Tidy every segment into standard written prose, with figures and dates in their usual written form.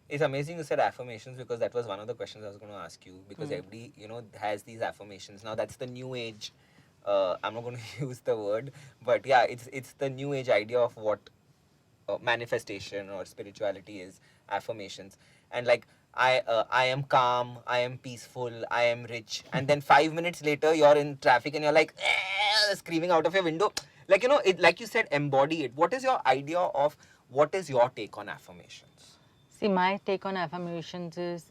It's amazing you said affirmations, because that was one of the questions I was going to ask you. Because everybody, has these affirmations. Now that's the new age. I'm not going to use the word, but yeah, it's the new age idea of what manifestation or spirituality is. Affirmations. And like, I am calm, I am peaceful, I am rich, and then 5 minutes later you're in traffic and you're like screaming out of your window. Like, it, like you said, embody it. What is your idea of, what is your take on affirmations? See, my take on affirmations is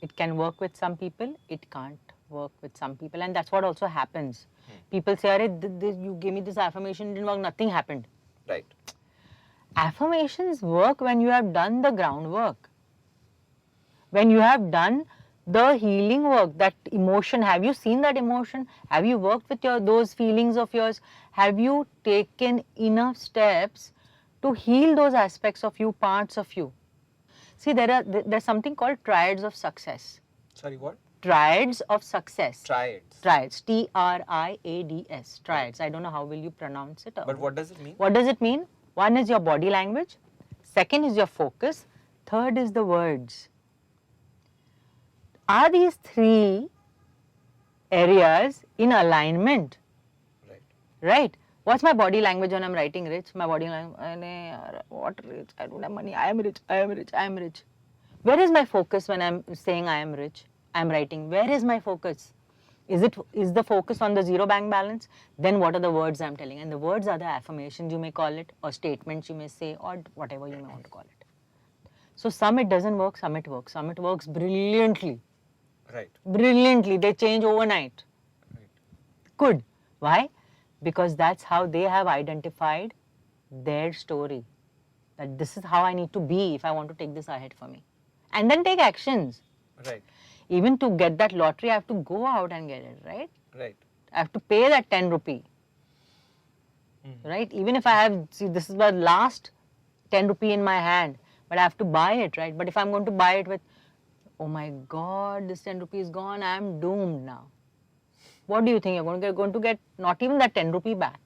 it can work with some people, it can't work with some people, and that's what also happens. People say, "Arey, you gave me this affirmation, didn't work, nothing happened." Right. Affirmations work when you have done the groundwork. When you have done the healing work, that emotion, have you seen that emotion? Have you worked with those feelings of yours? Have you taken enough steps to heal those aspects of you, parts of you? See, there's something called triads of success. Sorry, what? Triads of success. Triads. Triads. Triads. Triads. I don't know how will you pronounce it. But what does it mean? What does it mean? One is your body language. Second is your focus. Third is the words. Are these three areas in alignment? Right. Right. What's my body language when I'm writing rich? My body language, what rich? I don't have money. I am rich. I am rich. I am rich. Where is my focus when I'm saying I am rich? I am writing. Where is my focus? Is the focus on the zero bank balance? Then what are the words I'm telling? And the words are the affirmations, you may call it, or statements you may say, or whatever you may want to call it. So some it doesn't work, some it works. Some it works brilliantly. Right. Brilliantly. They change overnight. Right. Good. Why? Because that's how they have identified their story. That this is how I need to be if I want to take this ahead for me. And then take actions. Right. Even to get that lottery, I have to go out and get it, right? Right. I have to pay that 10 rupee. Right? Even if I have, see, this is the last 10 rupee in my hand, but I have to buy it, right? But if I'm going to buy it with, oh my God, this 10 rupee is gone, I am doomed now. What do you think? You're going to get not even that 10 rupee back.